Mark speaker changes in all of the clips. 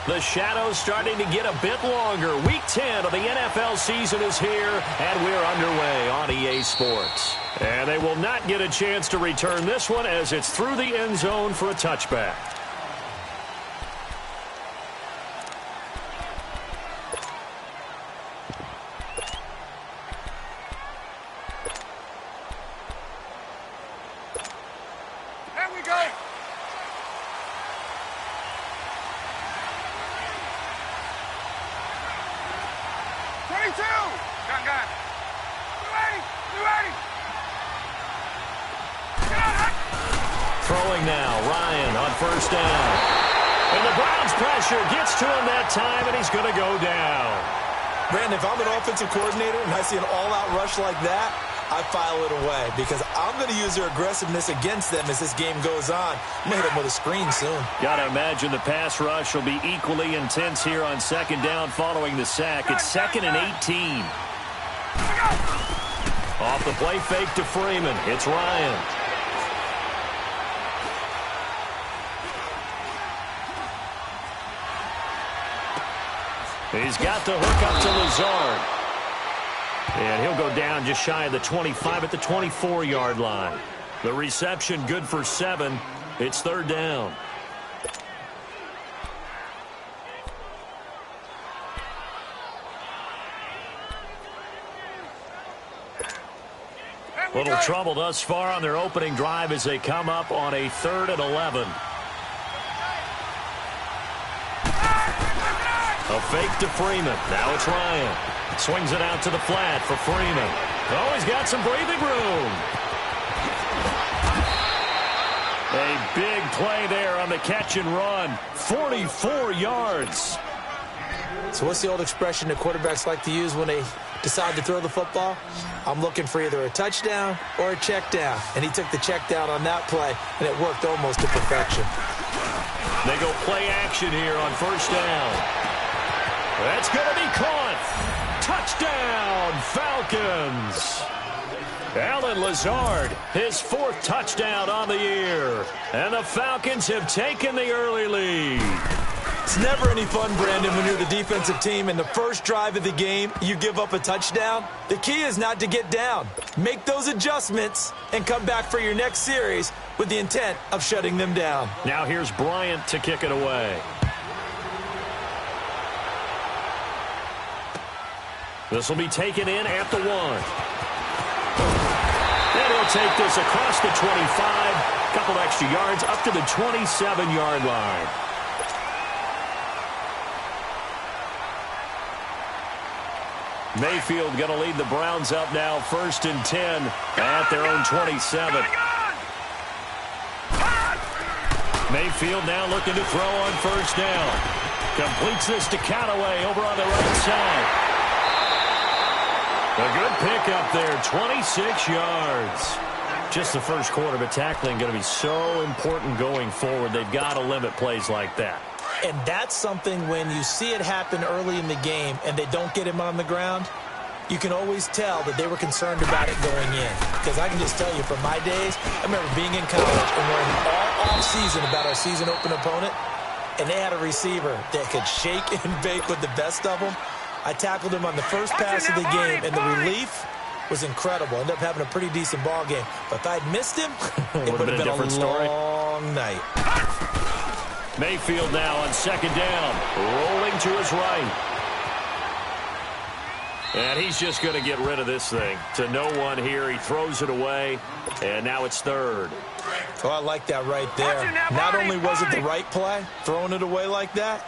Speaker 1: The shadow's starting to get a bit longer. Week 10 of the NFL season is here, and we're underway on EA Sports. And they will not get a chance to return this one as it's through the end zone for a touchback.
Speaker 2: There we go. Gun. You ready?
Speaker 1: Throwing now, Ryan on first down. And the Browns pressure gets to him that time, and he's going to go down.
Speaker 3: Brandon, if I'm an offensive coordinator and I see an all-out rush like that, I file it away because I'm going to use their aggressiveness against them as this game goes on. I'm going to hit them with a screen soon.
Speaker 1: Got to imagine the pass rush will be equally intense here on second down following the sack. It's 2nd and 18. Off the play fake to Freeman. It's Ryan. He's got the hook up to Lazard. And he'll go down just shy of the 25 at the 24-yard line. The reception good for 7. It's 3rd down. Little trouble thus far on their opening drive as they come up on a 3rd and 11. A fake to Freeman. Now it's Ryan. Swings it out to the flat for Freeman. Oh, he's got some breathing room. A big play there on the catch and run. 44 yards.
Speaker 3: So what's the old expression that quarterbacks like to use when they decide to throw the football? I'm looking for either a touchdown or a check down. And he took the check down on that play, and it worked almost to perfection.
Speaker 1: They go play action here on first down. That's going to be caught. Touchdown, Falcons. Alan Lazard, his 4th touchdown on the year. And the Falcons have taken the early lead.
Speaker 3: It's never any fun, Brandon, when you're the defensive team and the first drive of the game, you give up a touchdown. The key is not to get down. Make those adjustments and come back for your next series with the intent of shutting them down.
Speaker 1: Now here's Bryant to kick it away. This will be taken in at the 1. And he'll take this across the 25. Couple extra yards up to the 27-yard line. Mayfield going to lead the Browns up now 1st and 10 at their own 27. Mayfield now looking to throw on first down. Completes this to Callaway over on the right side. A good pickup there, 26 yards. Just the first quarter, but tackling going to be so important going forward. They've got to limit plays like that.
Speaker 3: And that's something when you see it happen early in the game and they don't get him on the ground, you can always tell that they were concerned about it going in. Because I can just tell you from my days, I remember being in college and worrying all offseason about our season open opponent, and they had a receiver that could shake and bake with the best of them. I tackled him on the first pass of the game, and the relief was incredible. Ended up having a pretty decent ball game. But if I'd missed him, it would have been a long night.
Speaker 1: Mayfield now on 2nd down, rolling to his right. And he's just going to get rid of this thing. To no one here, he throws it away, and now it's 3rd.
Speaker 3: Oh, I like that right there. Not only was it the right play, throwing it away like that,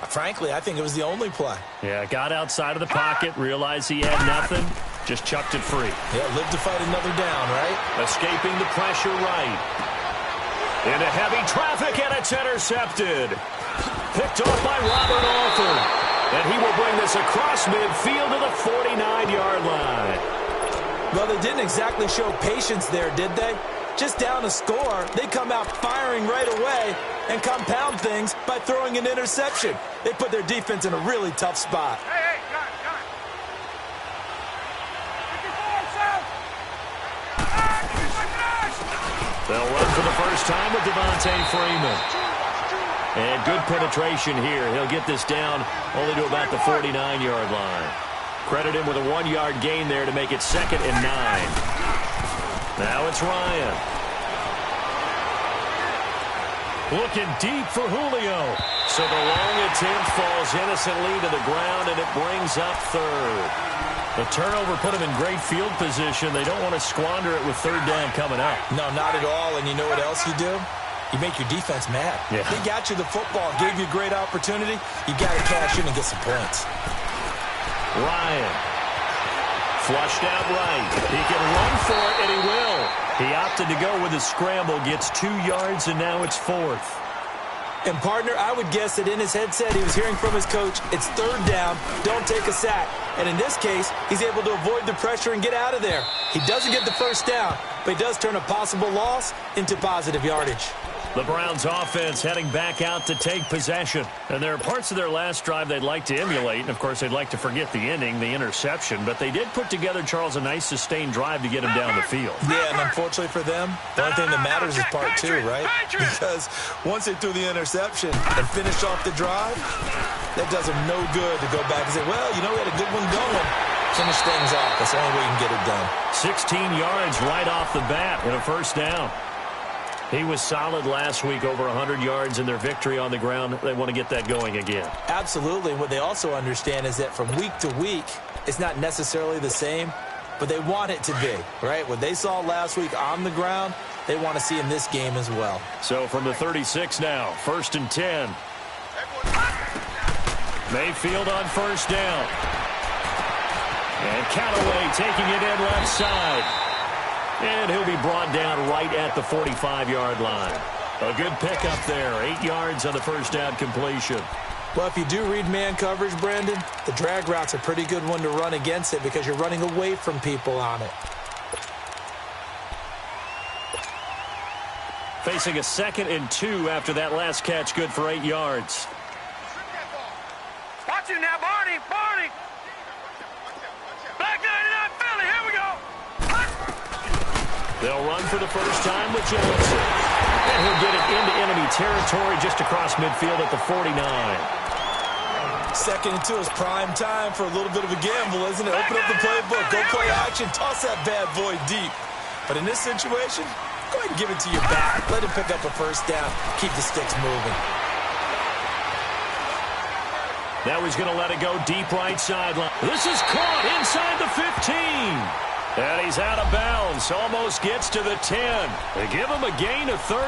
Speaker 3: frankly, I think it was the only play.
Speaker 1: Yeah, got outside of the pocket, realized he had nothing, just chucked it free.
Speaker 3: Yeah, live to fight another down, right?
Speaker 1: Escaping the pressure right. Into heavy traffic, and it's intercepted. Picked off by Robert Alford. And he will bring this across midfield to the 49-yard line.
Speaker 3: Well, they didn't exactly show patience there, did they? Just down a score, they come out firing right away and compound things by throwing an interception. They put their defense in a really tough spot.
Speaker 2: Hey, gun.
Speaker 1: They'll run for the first time with Devontae Freeman. And good penetration here. He'll get this down only to about the 49-yard line. Credit him with a 1-yard gain there to make it 2nd and 9. Now it's Ryan. Looking deep for Julio. So the long attempt falls innocently to the ground, and it brings up 3rd. The turnover put them in great field position. They don't want to squander it with 3rd down coming up.
Speaker 3: No, not at all. And you know what else you do? You make your defense mad.
Speaker 1: Yeah.
Speaker 3: They got you the football, gave you a great opportunity. You got to cash in and get some points.
Speaker 1: Ryan. Flushed out right. He can run for it, and he will. He opted to go with a scramble, gets 2 yards, and now it's 4th.
Speaker 3: And, partner, I would guess that in his headset he was hearing from his coach, it's 3rd down, don't take a sack. And in this case, he's able to avoid the pressure and get out of there. He doesn't get the 1st down, but he does turn a possible loss into positive yardage.
Speaker 1: The Browns offense heading back out to take possession. And there are parts of their last drive they'd like to emulate. And, of course, they'd like to forget the ending, the interception. But they did put together, Charles, a nice sustained drive to get him down the field.
Speaker 3: Yeah, and unfortunately for them, the only thing that matters is part 2, right? Because once they threw the interception and finished off the drive, that does them no good to go back and say, well, you know, we had a good one going. Finish things off. That's the only way you can get it done.
Speaker 1: 16 yards right off the bat and a 1st down. He was solid last week, over 100 yards in their victory on the ground. They want to get that going again.
Speaker 3: Absolutely. What they also understand is that from week to week, it's not necessarily the same, but they want it to be, right? What they saw last week on the ground, they want to see in this game as well.
Speaker 1: So from the 36 now, 1st and 10. Mayfield on 1st down. And Callaway taking it in left side. And he'll be brought down right at the 45-yard line. A good pickup there. 8 yards on the 1st down completion.
Speaker 3: Well, if you do read man coverage, Brandon, the drag route's a pretty good one to run against it because you're running away from people on it.
Speaker 1: Facing a 2nd and 2 after that last catch, good for 8 yards.
Speaker 2: Watch it now, Barney. Barney. Back 99 Philly. Here we go.
Speaker 1: They'll run for the 1st time with Johnson. And he'll get it into enemy territory just across midfield at the 49.
Speaker 3: 2nd and 2 is prime time for a little bit of a gamble, isn't it? Open up the playbook, go play action, toss that bad boy deep. But in this situation, go ahead and give it to your back. Let him pick up a 1st down. Keep the sticks moving.
Speaker 1: Now he's going to let it go deep right sideline. This is caught inside the 15. And he's out of bounds. Almost gets to the 10. They give him a gain of 38.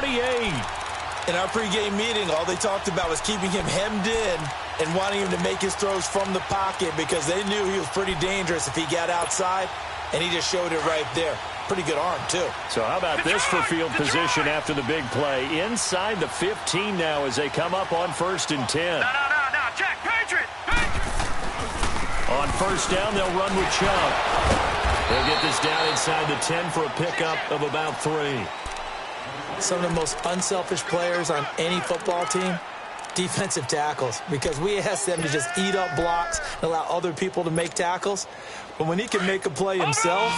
Speaker 3: In our pregame meeting, all they talked about was keeping him hemmed in and wanting him to make his throws from the pocket because they knew he was pretty dangerous if he got outside, and he just showed it right there. Pretty good arm, too.
Speaker 1: So how about this for field position after the big play? Inside the 15 now as they come up on 1st and 10.
Speaker 2: No, Jack, Patriot.
Speaker 1: On 1st down, they'll run with Chubb. They'll get this down inside the 10 for a pickup of about 3.
Speaker 3: Some of the most unselfish players on any football team, defensive tackles, because we ask them to just eat up blocks and allow other people to make tackles. But when he can make a play himself,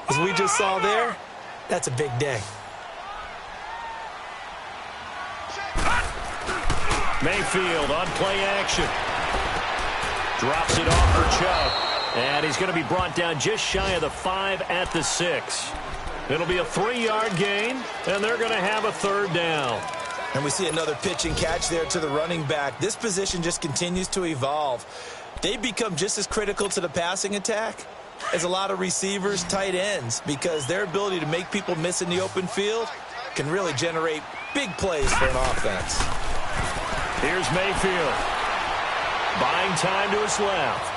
Speaker 3: as we just saw there, that's a big day.
Speaker 1: Mayfield on play action. Drops it off for Chubb. And he's going to be brought down just shy of the 5 at the 6. It'll be a 3-yard gain, and they're going to have a 3rd down.
Speaker 3: And we see another pitch and catch there to the running back. This position just continues to evolve. They've become just as critical to the passing attack as a lot of receivers, tight ends, because their ability to make people miss in the open field can really generate big plays for an offense.
Speaker 1: Here's Mayfield. Buying time to his left.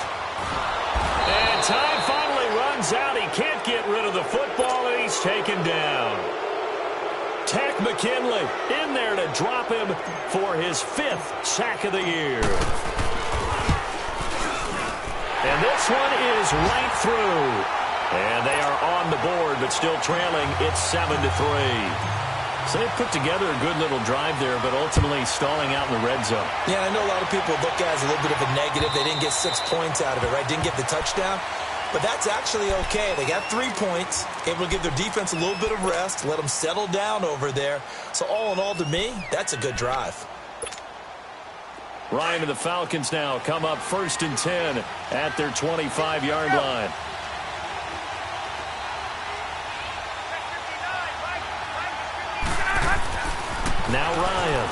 Speaker 1: And time finally runs out. He can't get rid of the football, and he's taken down. Tack McKinley in there to drop him for his 5th sack of the year. And this one is right through. And they are on the board, but still trailing. It's 7-3. So they put together a good little drive there, but ultimately stalling out in the red zone.
Speaker 3: Yeah, I know a lot of people look at it as a little bit of a negative. They didn't get 6 points out of it, right? Didn't get the touchdown. But that's actually okay. They got 3 points, able to give their defense a little bit of rest, let them settle down over there. So all in all, to me, that's a good drive.
Speaker 1: Ryan and the Falcons now come up 1st and 10 at their 25-yard line. Now Ryan.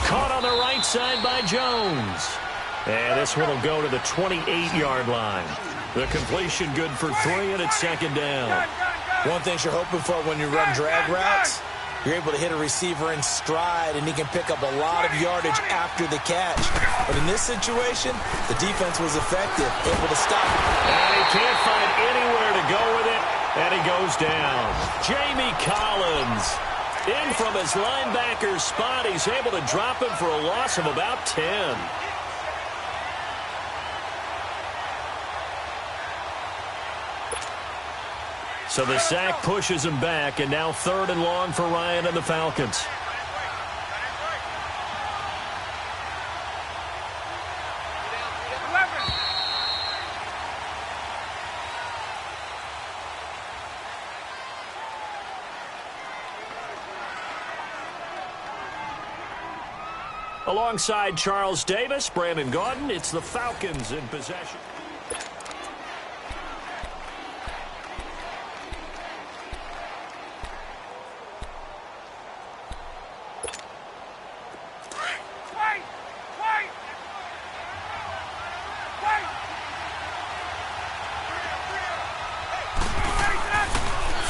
Speaker 1: Caught on the right side by Jones. And this one will go to the 28-yard line. The completion good for 3, and it's 2nd down.
Speaker 3: One thing you're hoping for when you run drag routes, you're able to hit a receiver in stride, and he can pick up a lot of yardage after the catch. But in this situation, the defense was effective, able to stop.
Speaker 1: And he can't find anywhere to go with it, and he goes down. Jamie Collins in from his linebacker spot. He's able to drop him for a loss of about 10. So the sack pushes him back, and now 3rd and long for Ryan and the Falcons. Alongside Charles Davis, Brandon Gaudin, it's the Falcons in possession.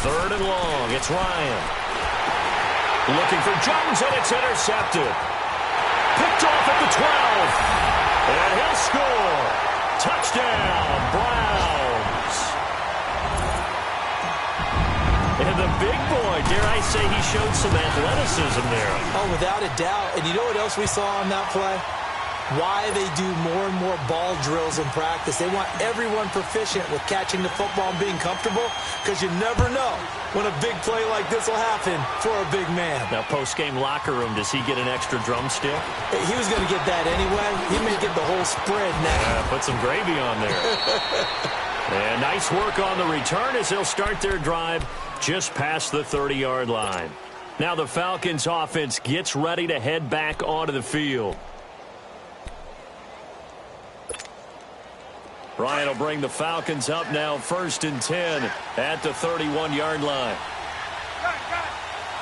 Speaker 1: Third and long, it's Ryan. Looking for Jones, and it's intercepted. Picked off at the 12. And he'll score. Touchdown, Browns. And the big boy, dare I say, he showed some athleticism there.
Speaker 3: Oh, without a doubt. And you know what else we saw on that play? Why they do more and more ball drills in practice. They want everyone proficient with catching the football and being comfortable, because you never know when a big play like this will happen for a big man.
Speaker 1: Now, post-game locker room, does he get an extra drum still?
Speaker 3: He was going to get that anyway. He may get the whole spread now.
Speaker 1: Yeah, put some gravy on there. And nice work on the return as they'll start their drive just past the 30-yard line. Now the Falcons offense gets ready to head back onto the field. Ryan will bring the Falcons up now 1st and 10 at the 31-yard line.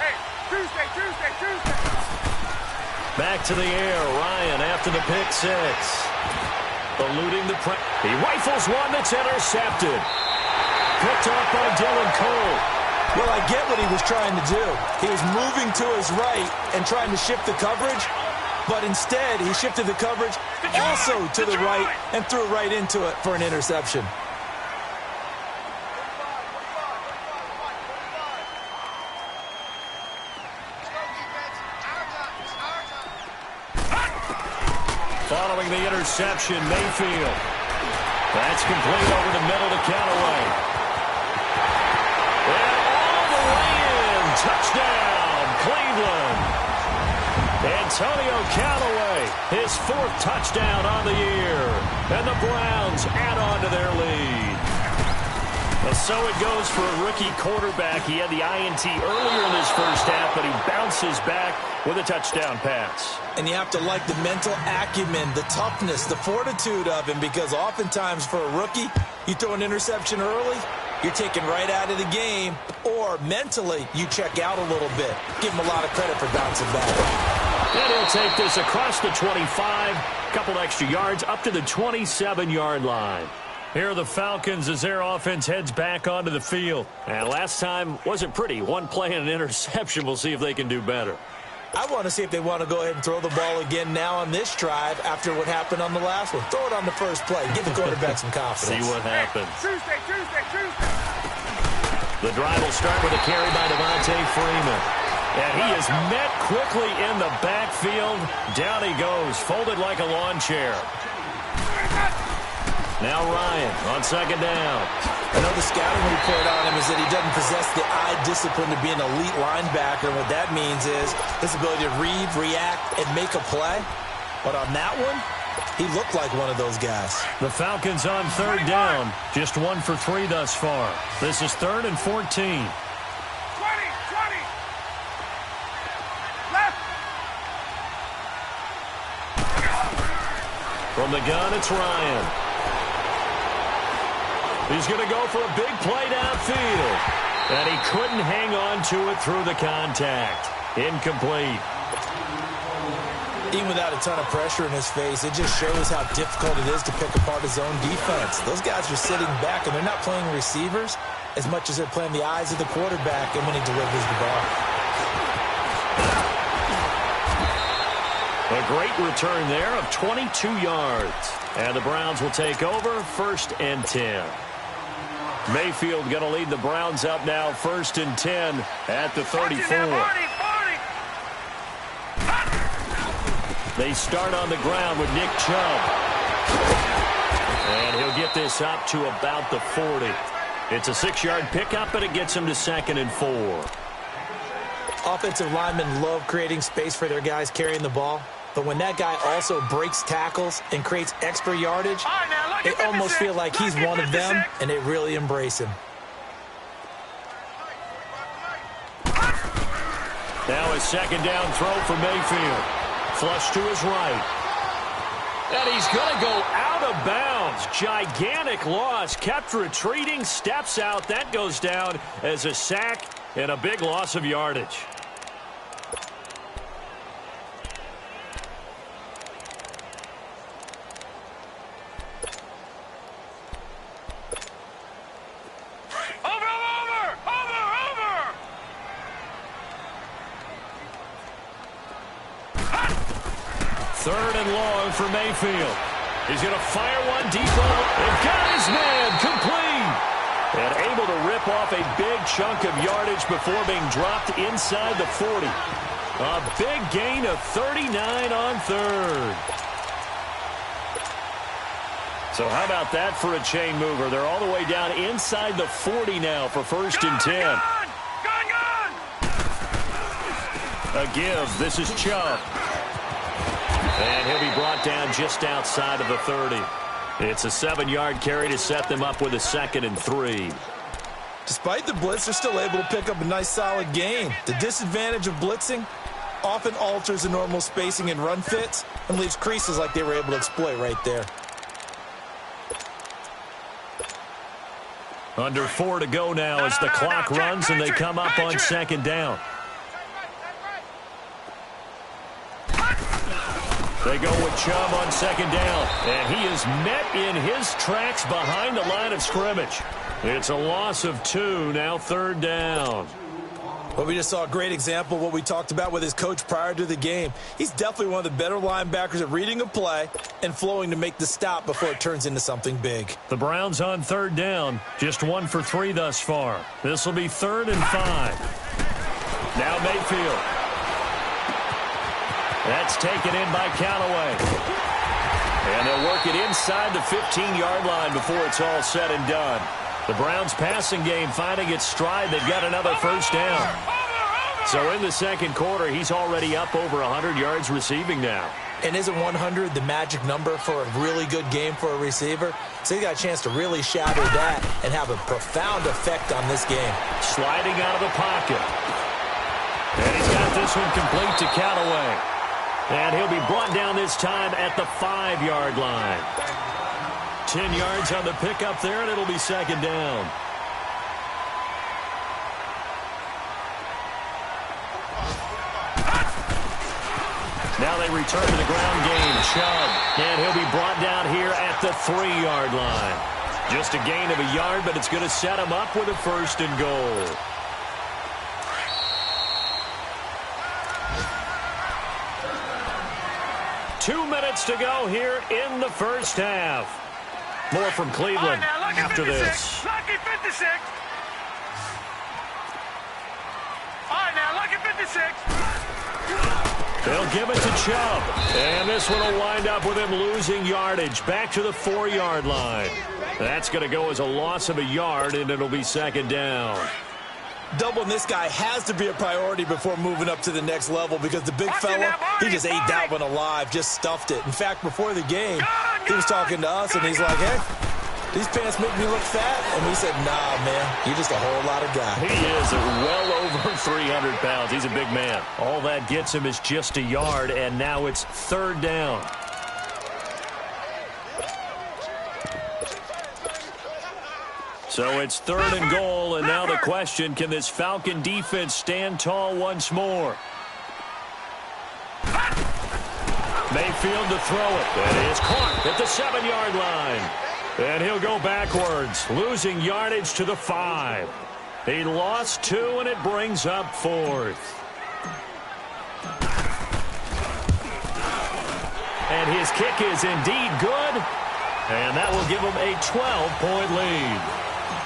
Speaker 2: Hey, Tuesday.
Speaker 1: Back to the air. Ryan after the pick 6. Eluding the press. He rifles one that's intercepted. Picked up by Dylan Cole.
Speaker 3: Well, I get what he was trying to do. He was moving to his right and trying to shift the coverage, but instead he shifted the coverage also to the right and threw right into it for an interception.
Speaker 1: Following the interception, Mayfield. That's complete over the middle to Callaway. And all the way in. Touchdown, Cleveland. Antonio Callaway, his 4th touchdown on the year. And the Browns add on to their lead. And so it goes for a rookie quarterback. He had the INT earlier in this first half, but he bounces back with a touchdown pass.
Speaker 3: And you have to like the mental acumen, the toughness, the fortitude of him, because oftentimes for a rookie, you throw an interception early, you're taken right out of the game, or mentally you check out a little bit. Give him a lot of credit for bouncing back.
Speaker 1: And he'll take this across the 25, couple extra yards up to the 27-yard line. Here are the Falcons as their offense heads back onto the field. And last time wasn't pretty. One play and an interception. We'll see if they can do better.
Speaker 3: I want to see if they want to go ahead and throw the ball again now on this drive after what happened on the last one. Throw it on the first play. Give the quarterback some confidence.
Speaker 1: See what happens.
Speaker 2: Tuesday.
Speaker 1: The drive will start with a carry by Devontae Freeman. And he is met quickly in the backfield. Down he goes, folded like a lawn chair. Now Ryan on 2nd down.
Speaker 3: I know the scouting report on him is that he doesn't possess the eye discipline to be an elite linebacker. And what that means is his ability to read, react, and make a play. But on that one, he looked like one of those guys.
Speaker 1: The Falcons on 3rd down. Just 1 for 3 thus far. This is 3rd and 14.
Speaker 2: 20. Left.
Speaker 1: From the gun, it's Ryan. He's going to go for a big play downfield. And he couldn't hang on to it through the contact. Incomplete.
Speaker 3: Even without a ton of pressure in his face, it just shows how difficult it is to pick apart his own defense. Those guys are sitting back, and they're not playing receivers as much as they're playing the eyes of the quarterback and when he delivers the ball.
Speaker 1: A great return there of 22 yards. And the Browns will take over 1st and 10. Mayfield going to lead the Browns up now 1st and 10 at the 34. They start on the ground with Nick Chubb. And he'll get this up to about the 40. It's a 6-yard pickup, but it gets him to 2nd and 4.
Speaker 3: Offensive linemen love creating space for their guys carrying the ball. But when that guy also breaks tackles and creates extra yardage, they almost feel like he's one of them, and they really embrace him.
Speaker 1: Now a 2nd down throw for Mayfield. Flush to his right. And he's going to go out of bounds. Gigantic loss. Kept retreating. Steps out. That goes down as a sack and a big loss of yardage. Third and long for Mayfield. He's going to fire one deep. They've got his man complete. And able to rip off a big chunk of yardage before being dropped inside the 40. A big gain of 39 on 3rd. So how about that for a chain mover? They're all the way down inside the 40 now for 1st and 10. A give. This is Chubb. And he'll be brought down just outside of the 30. It's a 7-yard carry to set them up with a 2nd and 3.
Speaker 3: Despite the blitz, they're still able to pick up a nice solid gain. The disadvantage of blitzing often alters the normal spacing and run fits and leaves creases like they were able to exploit right there.
Speaker 1: Under 4 to go now as the clock runs and they come up on 2nd down. They go with Chubb on 2nd down, and he is met in his tracks behind the line of scrimmage. It's a loss of 2, now 3rd down.
Speaker 3: Well, we just saw a great example of what we talked about with his coach prior to the game. He's definitely one of the better linebackers at reading a play and flowing to make the stop before it turns into something big.
Speaker 1: The Browns on 3rd down, just 1 for 3 thus far. This will be 3rd and 5. Now Mayfield. That's taken in by Callaway. And they'll work it inside the 15-yard line before it's all said and done. The Browns passing game finding its stride. They've got another 1st down. So in the 2nd quarter, he's already up over 100 yards receiving now.
Speaker 3: And isn't 100 the magic number for a really good game for a receiver? So he got a chance to really shatter that and have a profound effect on this game.
Speaker 1: Sliding out of the pocket. And he's got this one complete to Callaway. And he'll be brought down this time at the 5-yard line. 10 yards on the pickup there, and it'll be 2nd down. Now they return to the ground game. Chubb. And he'll be brought down here at the 3-yard line. Just a gain of a yard, but it's going to set him up with a 1st and goal. Two minutes to go here in the 1st half. More from Cleveland after this.
Speaker 2: Lucky 56. All right, now, lucky 56.
Speaker 1: They'll give it to Chubb. And this one will wind up with him losing yardage. Back to the 4-yard line. That's going to go as a loss of a yard, and it'll be 2nd down.
Speaker 3: Doubling this guy has to be a priority before moving up to the next level because the big fella, he just ate that one alive, just stuffed it. In fact, before the game, he was talking to us, and he's like, hey, these pants make me look fat. And we said, nah, man, you're just a whole lot of guy.
Speaker 1: He is well over 300 pounds. He's a big man. All that gets him is just a yard, and now it's 3rd down. So it's 3rd and goal, and now the question, can this Falcon defense stand tall once more? Mayfield to throw it. It is caught at the 7-yard line. And he'll go backwards, losing yardage to the 5. He lost 2, and it brings up 4th. And his kick is indeed good. And that will give him a 12-point lead.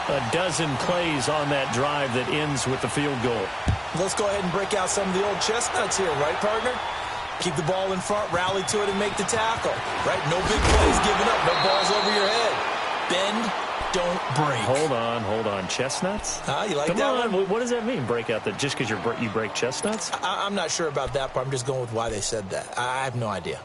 Speaker 1: A dozen plays on that drive that ends with the field goal.
Speaker 3: Let's go ahead and break out some of the old chestnuts here, right, partner? Keep the ball in front, rally to it, and make the tackle. Right? No big plays given up, no balls over your head. Bend, don't break.
Speaker 1: Hold on. Chestnuts?
Speaker 3: You like
Speaker 1: Come
Speaker 3: that
Speaker 1: on.
Speaker 3: one?
Speaker 1: What does that mean, break out that just because you break chestnuts?
Speaker 3: I'm not sure about that part. I'm just going with why they said that. I have no idea.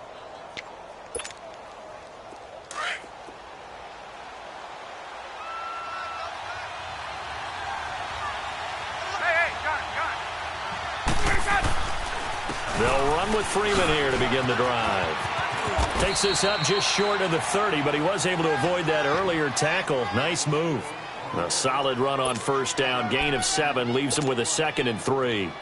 Speaker 1: They'll run with Freeman here to begin the drive. Takes this up just short of the 30, but he was able to avoid that earlier tackle. Nice move. A solid run on 1st down. Gain of 7 leaves him with a 2nd and 3.
Speaker 2: Hey, wait.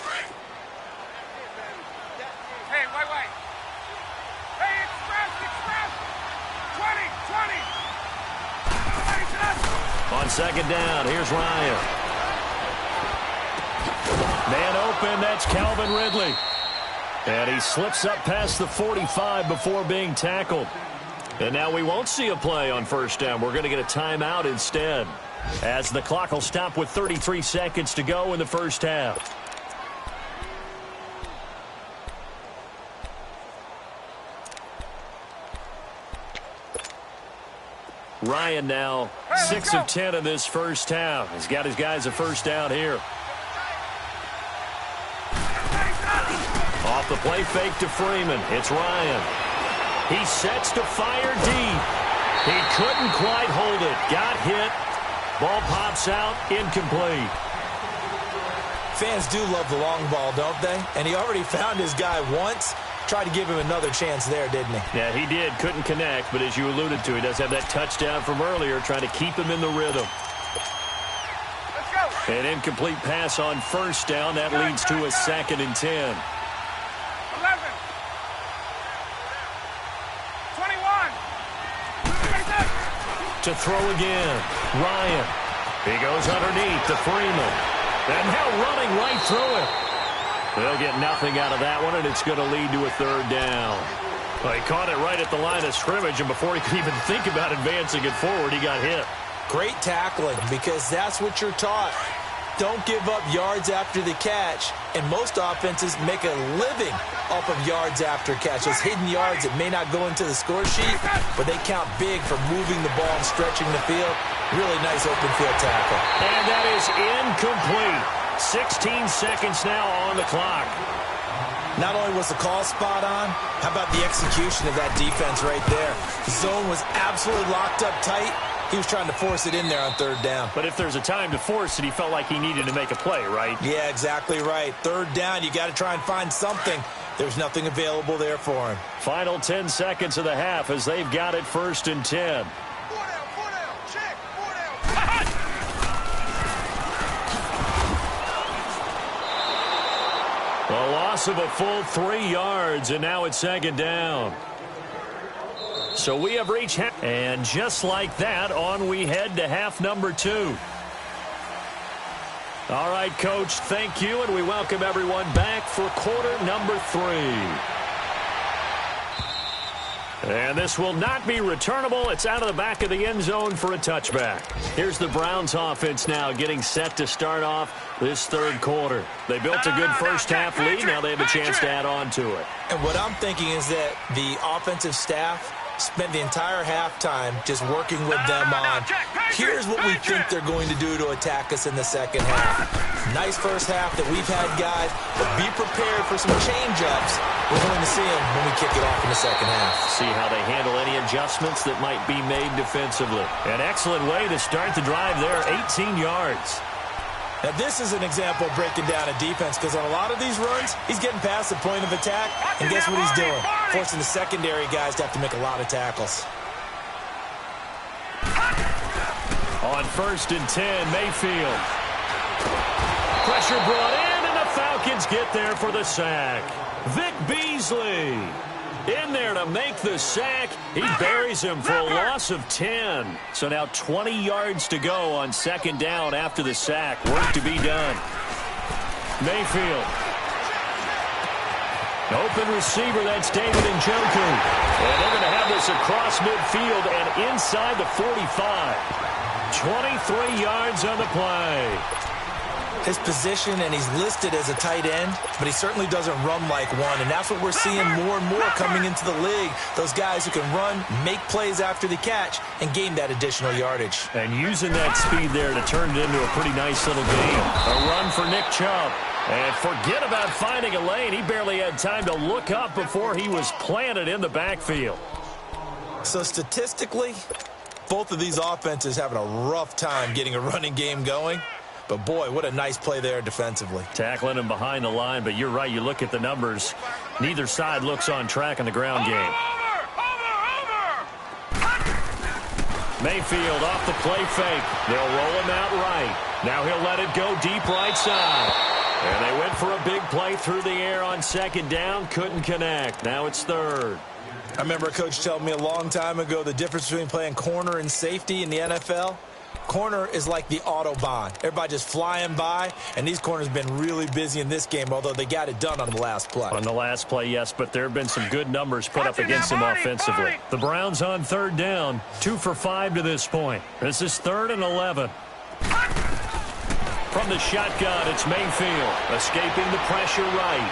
Speaker 2: Hey, express. 20.
Speaker 1: On 2nd down, here's Ryan. Man open, that's Calvin Ridley. And he slips up past the 45 before being tackled. And now we won't see a play on 1st down. We're going to get a timeout instead, as the clock will stop with 33 seconds to go in the 1st half. Ryan now 6 of 10 in this 1st half. He's got his guys a 1st down here. Off the play fake to Freeman. It's Ryan. He sets to fire deep. He couldn't quite hold it. Got hit. Ball pops out. Incomplete.
Speaker 3: Fans do love the long ball, don't they? And he already found his guy once. Tried to give him another chance there, didn't he?
Speaker 1: Yeah, he did. Couldn't connect, but as you alluded to, he does have that touchdown from earlier, trying to keep him in the rhythm.
Speaker 2: Let's go.
Speaker 1: An incomplete pass on 1st down. That leads to a 2nd and 10.
Speaker 2: 11. 21.
Speaker 1: To throw again. Ryan. He goes underneath to Freeman. And now running right through it. They'll get nothing out of that one, and it's going to lead to a 3rd down. Well, he caught it right at the line of scrimmage, and before he could even think about advancing it forward, he got hit.
Speaker 3: Great tackling, because that's what you're taught. Don't give up yards after the catch, and most offenses make a living off of yards after catch. Those hidden yards that may not go into the score sheet, but they count big for moving the ball and stretching the field. Really nice open field tackle.
Speaker 1: And that is incomplete. 16 seconds now on the clock.
Speaker 3: Not only was the call spot on, how about the execution of that defense right there? The zone was absolutely locked up tight. He was trying to force it in there on 3rd down.
Speaker 1: But if there's a time to force it, he felt like he needed to make a play, right?
Speaker 3: Yeah, exactly right. 3rd down, you got to try and find something. There's nothing available there for him.
Speaker 1: Final 10 seconds of the half as they've got it 1st and 10.
Speaker 2: 4 down. Check. 4 down.
Speaker 1: A loss of a full 3 yards, and now it's 2nd down. So we have reached half, and just like that, on we head to half number 2. All right, Coach, thank you, and we welcome everyone back for quarter number 3. And this will not be returnable. It's out of the back of the end zone for a touchback. Here's the Browns offense now getting set to start off this 3rd quarter. They built a good first half lead. Now they have a chance to add on to it.
Speaker 3: And what I'm thinking is that the offensive staff spent the entire halftime just working with them on, here's what we think they're going to do to attack us in the 2nd half. Nice first half that we've had, guys, but be prepared for some change-ups. We're going to see them when we kick it off in the 2nd half.
Speaker 1: See how they handle any adjustments that might be made defensively. An excellent way to start the drive there, 18 yards.
Speaker 3: Now, this is an example of breaking down a defense, because on a lot of these runs, he's getting past the point of attack, and guess what he's doing? Forcing the secondary guys to have to make a lot of tackles.
Speaker 1: On 1st and 10, Mayfield. Pressure brought in, and the Falcons get there for the sack. Vic Beasley in there to make the sack. He buries him for a loss of 10. So now 20 yards to go on 2nd down after the sack. Work to be done. Mayfield. Open receiver, that's David Njoku. And they're going to have this across midfield and inside the 45. 23 yards on the play.
Speaker 3: His position, and he's listed as a tight end, but he certainly doesn't run like one, and that's what we're seeing more and more coming into the league. Those guys who can run, make plays after the catch, and gain that additional yardage.
Speaker 1: And using that speed there to turn it into a pretty nice little game. A run for Nick Chubb. And forget about finding a lane. He barely had time to look up before he was planted in the backfield.
Speaker 3: So statistically, both of these offenses having a rough time getting a running game going. But, boy, what a nice play there defensively.
Speaker 1: Tackling him behind the line, but you're right. You look at the numbers. Neither side looks on track in the ground game. Mayfield off the play fake. They'll roll him out right. Now he'll let it go deep right side. And they went for a big play through the air on 2nd down. Couldn't connect. Now it's 3rd.
Speaker 3: I remember a coach telling me a long time ago the difference between playing corner and safety in the NFL. Corner is like the Autobahn. Everybody just flying by, and these corners have been really busy in this game, although they got it done on the last play.
Speaker 1: On the last play, yes, but there have been some good numbers put up against them offensively. The Browns on 3rd down, 2 for 5 to this point. This is 3rd and 11. From the shotgun, it's Mayfield, escaping the pressure right.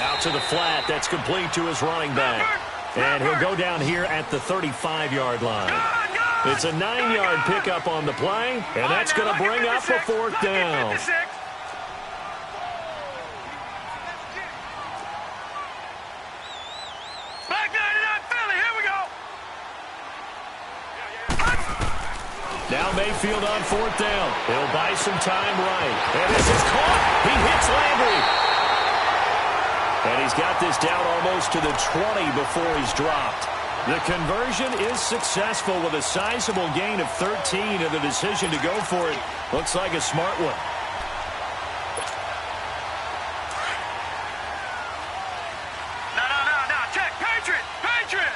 Speaker 1: Out to the flat, that's complete to his running back. And he'll go down here at the 35-yard line. It's a 9-yard pickup on the play, and that's going to bring up a 4th down. Now Mayfield on 4th down. He'll buy some time right. And this is caught. He hits Landry. And he's got this down almost to the 20 before he's dropped. The conversion is successful with a sizable gain of 13, and the decision to go for it looks like a smart one.
Speaker 2: No. Check. Patriot.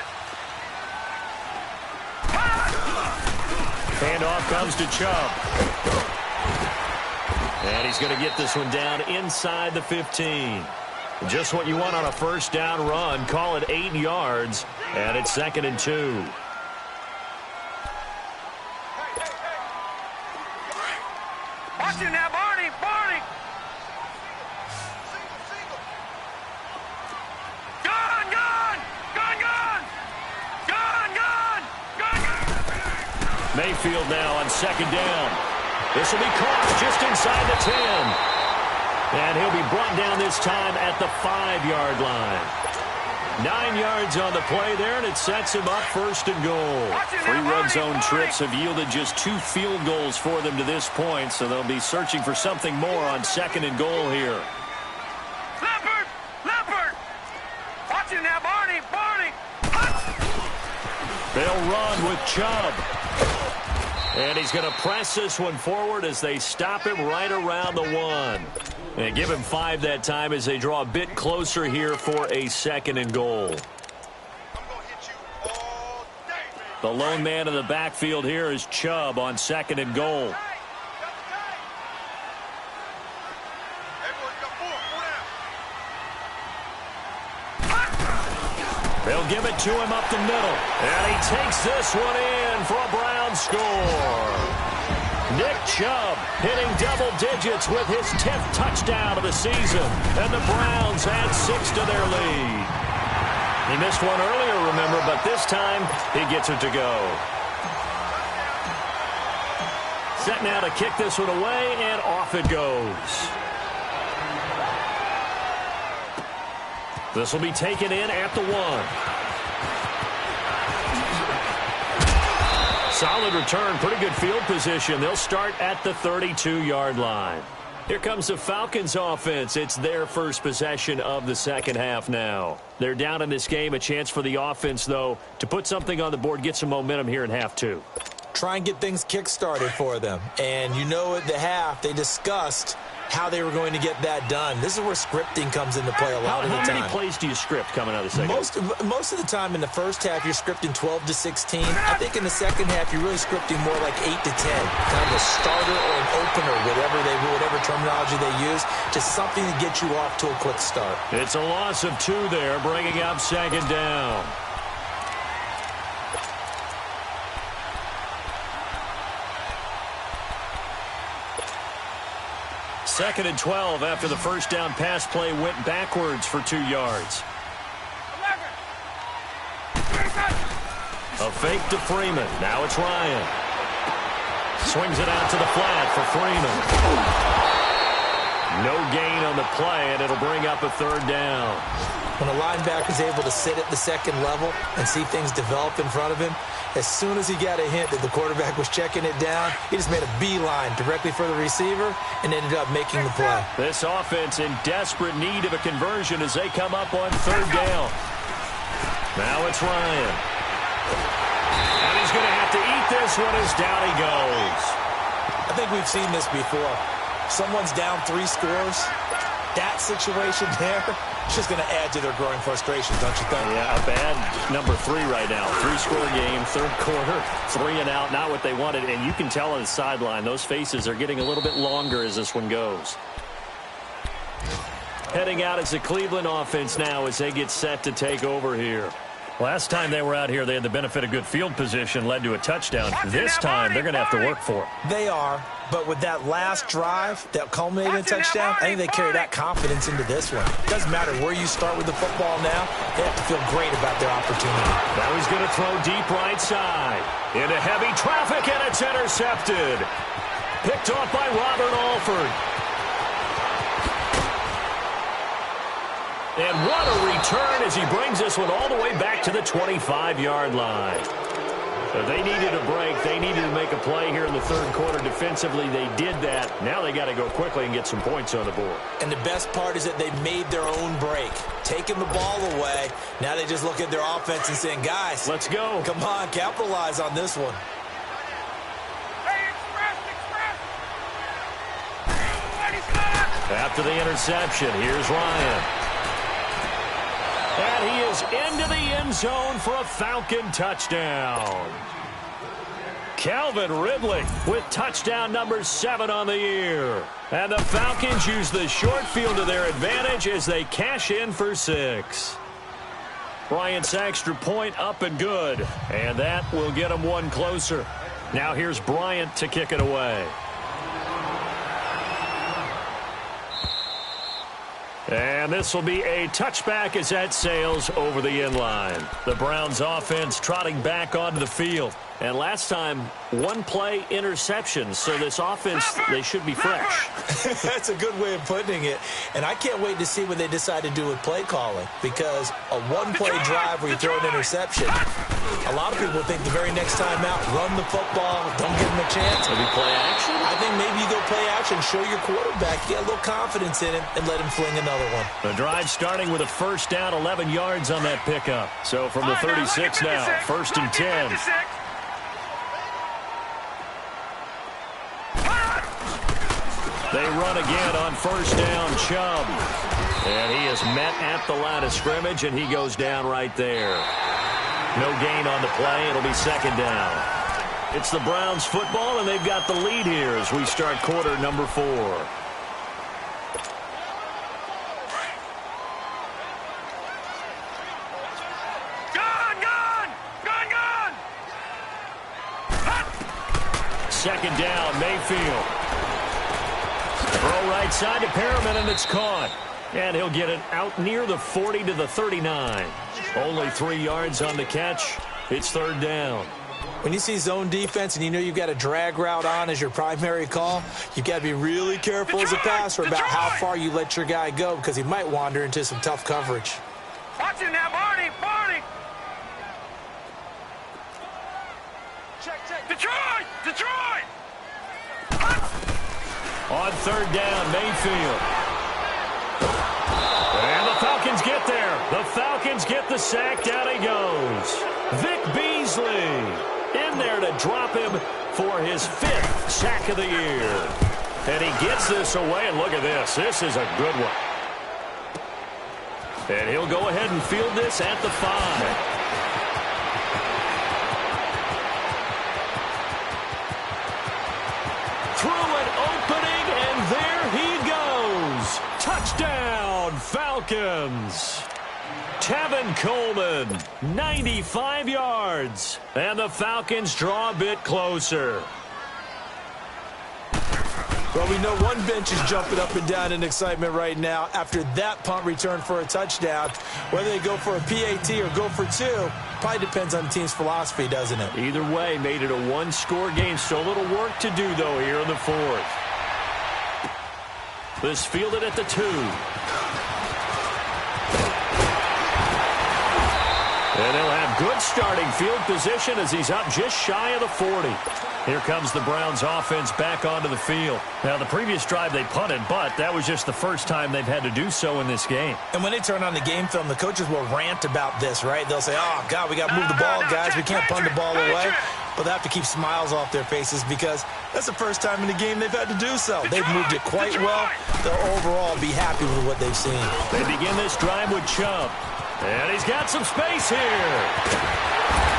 Speaker 1: Handoff comes to Chubb. And he's going to get this one down inside the 15. Just what you want on a 1st down run. Call it 8 yards. And it's 2nd and 2.
Speaker 2: Watch you now, Barney. Gun.
Speaker 1: Mayfield now on 2nd down. This will be caught just inside the 10. And he'll be brought down this time at the 5-yard line. 9 yards on the play there, and it sets him up 1st and goal. 3 red zone trips have yielded just 2 field goals for them to this point, so they'll be searching for something more on 2nd and goal here.
Speaker 2: Leopard. Watch you now, Barney.
Speaker 1: They'll run with Chubb. And he's going to press this one forward as they stop him right around the 1. And give him 5 that time as they draw a bit closer here for a 2nd and goal. The lone man in the backfield here is Chubb on 2nd and goal. They'll give it to him up the middle. And he takes this one in for a Brown score. Nick Chubb hitting double digits with his 10th touchdown of the season. And the Browns add 6 to their lead. He missed one earlier, remember, but this time he gets it to go. Set now to kick this one away, and off it goes. This will be taken in at the 1. Solid return, pretty good field position. They'll start at the 32-yard line. Here comes the Falcons offense. It's their first possession of the second half now. They're down in this game. A chance for the offense, though, to put something on the board, get some momentum here in half 2.
Speaker 3: try and get things kick-started for them. And you know at the half, they discussed how they were going to get that done. This is where scripting comes into play a lot of the time.
Speaker 1: How many plays do you script coming out of the second?
Speaker 3: Most of the time in the first half, you're scripting 12 to 16. I think in the second half, you're really scripting more like 8 to 10. Kind of a starter or an opener, whatever terminology they use. Just something to get you off to a quick start.
Speaker 1: It's a loss of 2 there, bringing up second down. Second and 12 after the first down pass play went backwards for 2 yards. A fake to Freeman. Now it's Ryan. Swings it out to the flat for Freeman. No gain on the play, and it'll bring up a third down.
Speaker 3: When a linebacker is able to sit at the second level and see things develop in front of him, as soon as he got a hint that the quarterback was checking it down, he just made a beeline directly for the receiver and ended up making the play.
Speaker 1: This offense in desperate need of a conversion as they come up on third down. Now it's Ryan. And he's going to have to eat this one as down he goes.
Speaker 3: I think we've seen this before. Someone's down 3 scores. That situation there, it's just going to add to their growing frustration, don't you think?
Speaker 1: Yeah, a bad number 3 right now. 3-score game, third quarter, 3 and out, not what they wanted. And you can tell on the sideline, those faces are getting a little bit longer as this one goes. Heading out is the Cleveland offense now as they get set to take over here. Last time they were out here, they had the benefit of good field position, led to a touchdown. This time, they're going to have to work for it.
Speaker 3: They are, but with that last drive that culminated in a touchdown, I think they carry that confidence into this one. Doesn't matter where you start with the football now, they have to feel great about their opportunity.
Speaker 1: Now he's going to throw deep right side. Into heavy traffic, and it's intercepted. Picked off by Robert Alford. And what a return as he brings this one all the way back to the 25-yard line. So they needed a break. They needed to make a play here in the third quarter. Defensively, they did that. Now they got to go quickly and get some points on the board.
Speaker 3: And the best part is that they made their own break. Taking the ball away, now they just look at their offense and saying, guys,
Speaker 1: let's go.
Speaker 3: Come on, capitalize on this one.
Speaker 1: After the interception, here's Ryan. And he is into the end zone for a Falcon touchdown. Calvin Ridley with touchdown number 7 on the year. And the Falcons use the short field to their advantage as they cash in for 6. Bryant's extra point up and good. And that will get them one closer. Now here's Bryant to kick it away. And this will be a touchback as that sails over the end line. The Browns offense trotting back onto the field. And last time, 1-play interception. So this offense, they should be fresh.
Speaker 3: That's a good way of putting it. And I can't wait to see what they decide to do with play calling. Because a 1-play drive where you throw an interception, a lot of people think the very next time out, run the football, don't give them a chance.
Speaker 1: Maybe play action?
Speaker 3: I think maybe you go play action, show your quarterback, get a little confidence in him, and let him fling another one.
Speaker 1: The drive starting with a first down, 11 yards on that pickup. So from the 36 now, first and 10. They run again on first down, Chubb. And he is met at the line of scrimmage, and he goes down right there. No gain on the play. It'll be second down. It's the Browns football, and they've got the lead here as we start quarter number 4. Second down, Mayfield. Throw right side to Perriman, and it's caught. And he'll get it out near the 40 to the 39. Only 3 yards on the catch. It's third down.
Speaker 3: When you see zone defense and you know you've got a drag route on as your primary call, you've got to be really careful as a passer about how far you let your guy go because he might wander into some tough coverage.
Speaker 2: Watch him now, Barney! Barney! Check. Detroit! Detroit!
Speaker 1: On third down, Mayfield. And the Falcons get there. The Falcons get the sack. Down he goes. Vic Beasley. In there to drop him for his 5th sack of the year. And he gets this away, and look at this. This is a good one. And he'll go ahead and field this at the 5. Through an opening, and there he goes. Touchdown, Falcons. Tevin Coleman, 95 yards. And the Falcons draw a bit closer.
Speaker 3: Well, we know one bench is jumping up and down in excitement right now after that punt return for a touchdown. Whether they go for a PAT or go for 2, probably depends on the team's philosophy, doesn't it?
Speaker 1: Either way, made it a 1-score game. Still a little work to do, though, here in the 4th. This fielded at the 2. And they'll have good starting field position as he's up just shy of the 40. Here comes the Browns offense back onto the field. Now, the previous drive they punted, but that was just the first time they've had to do so in this game.
Speaker 3: And when they turn on the game film, the coaches will rant about this, right? They'll say, oh, God, we got to move the ball, guys. We can't punt the ball away. But they have to keep smiles off their faces because that's the first time in the game they've had to do so. They've moved it quite well. They'll overall be happy with what they've seen.
Speaker 1: They begin this drive with Chubb. And he's got some space here.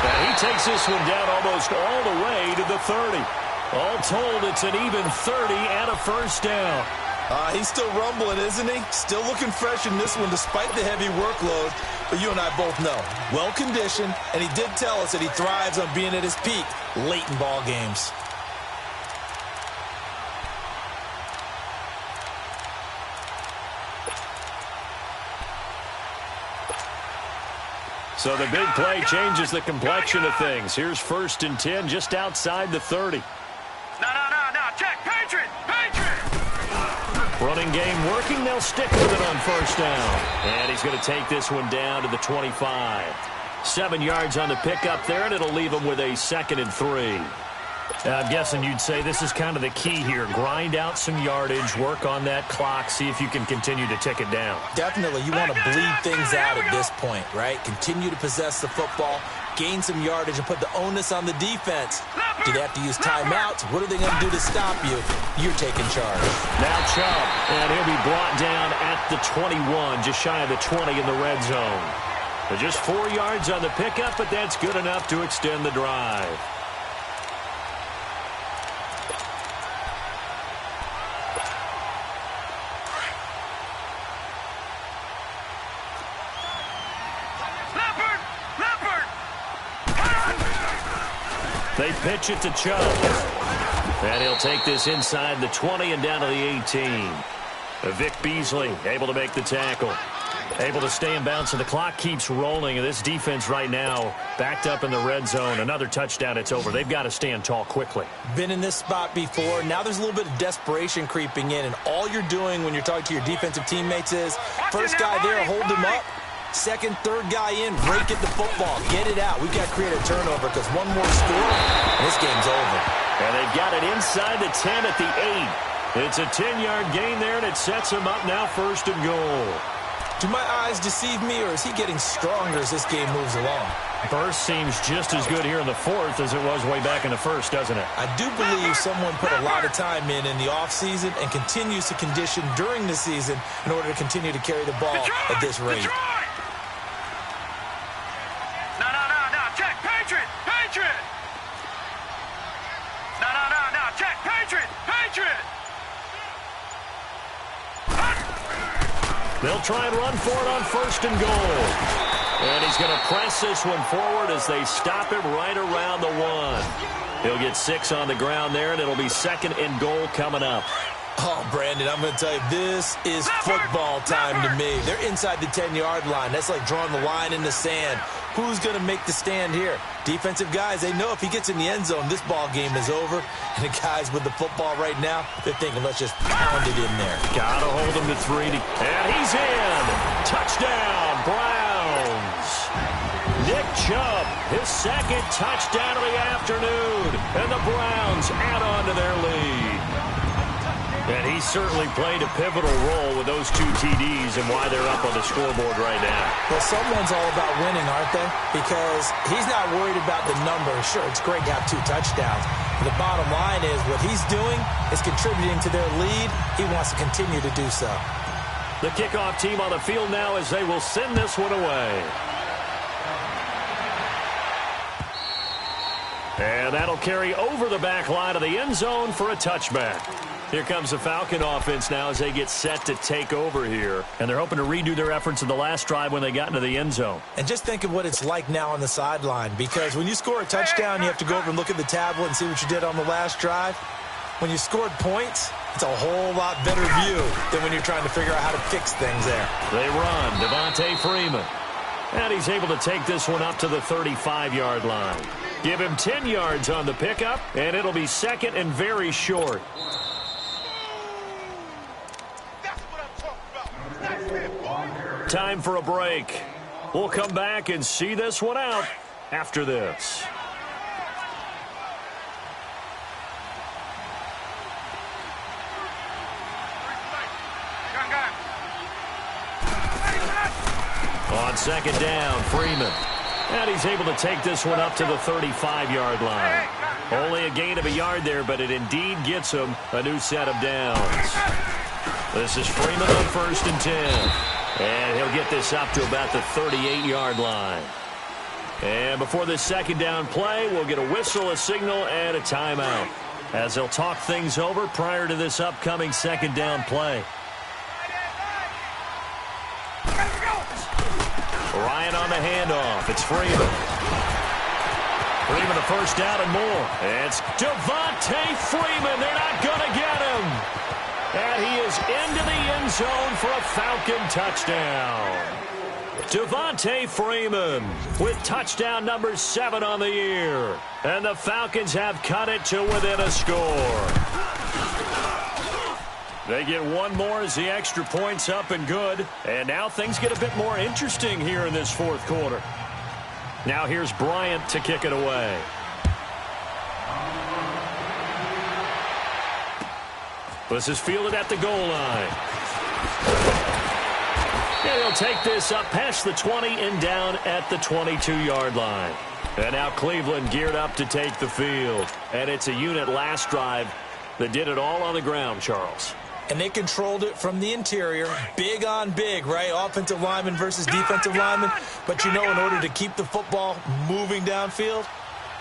Speaker 1: And he takes this one down almost all the way to the 30. All told, it's an even 30 and a first down.
Speaker 3: He's still rumbling, isn't he? Still looking fresh in this one despite the heavy workload. But you and I both know, well-conditioned, and he did tell us that he thrives on being at his peak late in ball games.
Speaker 1: So the big play changes the complexion of things. Here's 1st and 10 just outside the 30.
Speaker 2: No. Check. Patriot.
Speaker 1: Running game working. They'll stick with it on 1st down. And he's going to take this one down to the 25. 7 yards on the pickup there, and it'll leave him with a 2nd and 3. I'm guessing you'd say this is kind of the key here. Grind out some yardage, work on that clock, see if you can continue to tick it down.
Speaker 3: Definitely. You want to bleed things out at this point, right? Continue to possess the football, gain some yardage, and put the onus on the defense. Do they have to use timeouts? What are they going to do to stop you? You're taking charge.
Speaker 1: Now Chubb, and he'll be brought down at the 21, just shy of the 20 in the red zone. Just 4 yards on the pickup, but that's good enough to extend the drive. They pitch it to Chubb. And he'll take this inside the 20 and down to the 18. Vic Beasley able to make the tackle. Able to stay in bounds, and the clock keeps rolling. And this defense right now backed up in the red zone. Another touchdown, it's over. They've got to stand tall quickly.
Speaker 3: Been in this spot before. Now there's a little bit of desperation creeping in. And all you're doing when you're talking to your defensive teammates is, first guy there, hold him up. Second, third guy in, break at the football. Get it out. We've got to create a turnover because one more score, and this game's over.
Speaker 1: And they've got it inside the 10 at the 8. It's a 10-yard gain there, and it sets him up now 1st and goal.
Speaker 3: Do my eyes deceive me, or is he getting stronger as this game moves along?
Speaker 1: Burst seems just as good here in the 4th as it was way back in the 1st, doesn't it?
Speaker 3: I do believe someone put a lot of time in the offseason and continues to condition during the season in order to continue to carry the ball at this rate.
Speaker 2: No. Check. Patriot. No. Check. Patriot.
Speaker 1: They'll try and run for it on 1st and goal. And he's going to press this one forward as they stop him right around the 1. He'll get 6 on the ground there, and it'll be 2nd and goal coming up.
Speaker 3: Oh, Brandon, I'm going to tell you, this is football time to me. They're inside the 10-yard line. That's like drawing the line in the sand. Who's going to make the stand here? Defensive guys, they know if he gets in the end zone, this ball game is over. And the guys with the football right now, they're thinking, let's just pound it in there.
Speaker 1: Got to hold him to 3. And he's in. Touchdown, Browns. Nick Chubb, his 2nd touchdown of the afternoon. And the Browns add on to their lead. And he certainly played a pivotal role with those 2 TDs and why they're up on the scoreboard right now.
Speaker 3: Well, someone's all about winning, aren't they? Because he's not worried about the numbers. Sure, it's great to have 2 touchdowns. But the bottom line is what he's doing is contributing to their lead. He wants to continue to do so.
Speaker 1: The kickoff team on the field now as they will send this one away. And that'll carry over the back line of the end zone for a touchback. Here comes the Falcon offense now as they get set to take over here. And they're hoping to redo their efforts in the last drive when they got into the end zone.
Speaker 3: And just think of what it's like now on the sideline, because when you score a touchdown, you have to go over and look at the tablet and see what you did on the last drive. When you scored points, it's a whole lot better view than when you're trying to figure out how to fix things there.
Speaker 1: They run. Devontae Freeman. And he's able to take this one up to the 35-yard line. Give him 10 yards on the pickup, and it'll be second and very short. Time for a break. We'll come back and see this one out after this. On second down, Freeman. And he's able to take this one up to the 35-yard line. Only a gain of a yard there, but it indeed gets him a new set of downs. This is Freeman on 1st and 10. And he'll get this up to about the 38-yard line. And before this second down play, we'll get a whistle, a signal, and a timeout, as they'll talk things over prior to this upcoming second down play. Ryan on the handoff. It's Freeman. Freeman a first down and more. It's Devontae Freeman. They're not going to get him. And he is into the end zone for a Falcon touchdown. Devontae Freeman with touchdown number 7 on the year. And the Falcons have cut it to within a score. They get one more as the extra point's up and good. And now things get a bit more interesting here in this fourth quarter. Now here's Bryant to kick it away. This is fielded at the goal line. And he'll take this up past the 20 and down at the 22-yard line. And now Cleveland geared up to take the field. And it's a unit last drive that did it all on the ground, Charles.
Speaker 3: And they controlled it from the interior, big on big, right? Offensive lineman versus defensive lineman. But, you know, in order to keep the football moving downfield,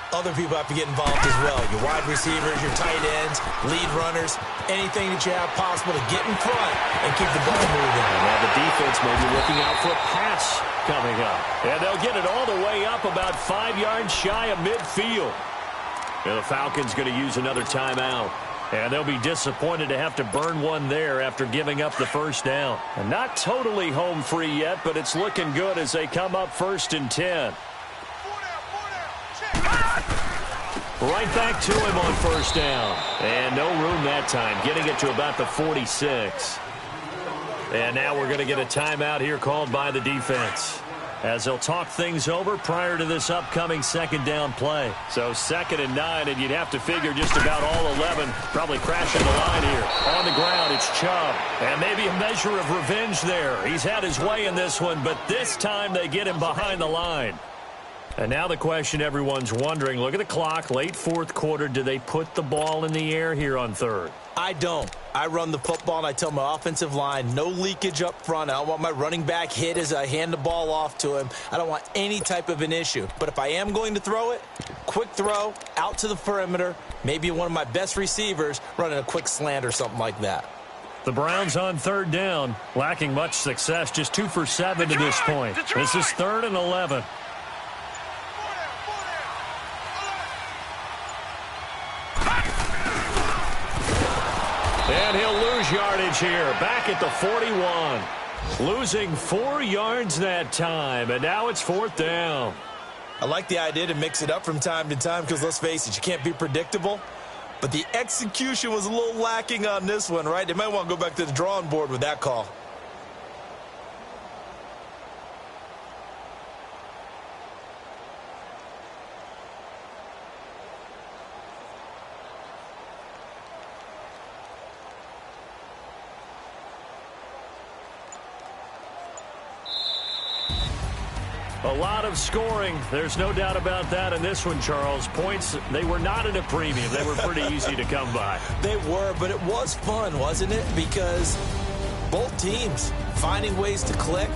Speaker 3: other people have to get involved as well. Your wide receivers, your tight ends, lead runners, anything that you have possible to get in front and keep the ball moving.
Speaker 1: And now the defense may be looking out for a pass coming up. And they'll get it all the way up about 5 yards shy of midfield. And the Falcons going to use another timeout. And they'll be disappointed to have to burn one there after giving up the first down. And not totally home free yet, but it's looking good as they come up 1st and 10. Right back to him on 1st down. And no room that time, getting it to about the 46. And now we're going to get a timeout here called by the defense, as they'll talk things over prior to this upcoming second down play. So 2nd and 9, and you'd have to figure just about all 11 probably crashing the line here. On the ground, it's Chubb. And maybe a measure of revenge there. He's had his way in this one, but this time they get him behind the line. And now the question everyone's wondering, look at the clock, late fourth quarter, do they put the ball in the air here on 3rd?
Speaker 3: I don't. I run the football, and I tell my offensive line, no leakage up front. I don't want my running back hit as I hand the ball off to him. I don't want any type of an issue. But if I am going to throw it, quick throw, out to the perimeter, maybe one of my best receivers running a quick slant or something like that.
Speaker 1: The Browns on 3rd down, lacking much success, just 2 for 7 to this point. This is 3rd and 11. And he'll lose yardage here, back at the 41. Losing 4 yards that time, and now it's 4th down.
Speaker 3: I like the idea to mix it up from time to time because, let's face it, you can't be predictable. But the execution was a little lacking on this one, right? They might want to go back to the drawing board with that call.
Speaker 1: A lot of scoring. There's no doubt about that in this one, Charles. Points, they were not at a premium. They were pretty easy to come by.
Speaker 3: They were, but it was fun, wasn't it? Because both teams finding ways to click.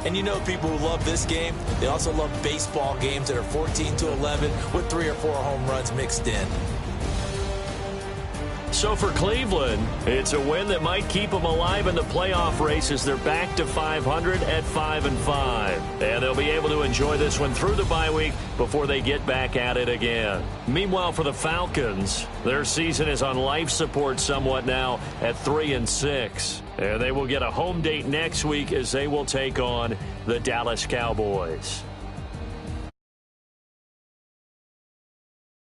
Speaker 3: And you know people who love this game, they also love baseball games that are 14-11 with 3 or 4 home runs mixed in.
Speaker 1: So for Cleveland, it's a win that might keep them alive in the playoff race as they're back to 500 at 5-5. And they'll be able to enjoy this one through the bye week before they get back at it again. Meanwhile, for the Falcons, their season is on life support somewhat now at 3-6. And they will get a home date next week as they will take on the Dallas Cowboys.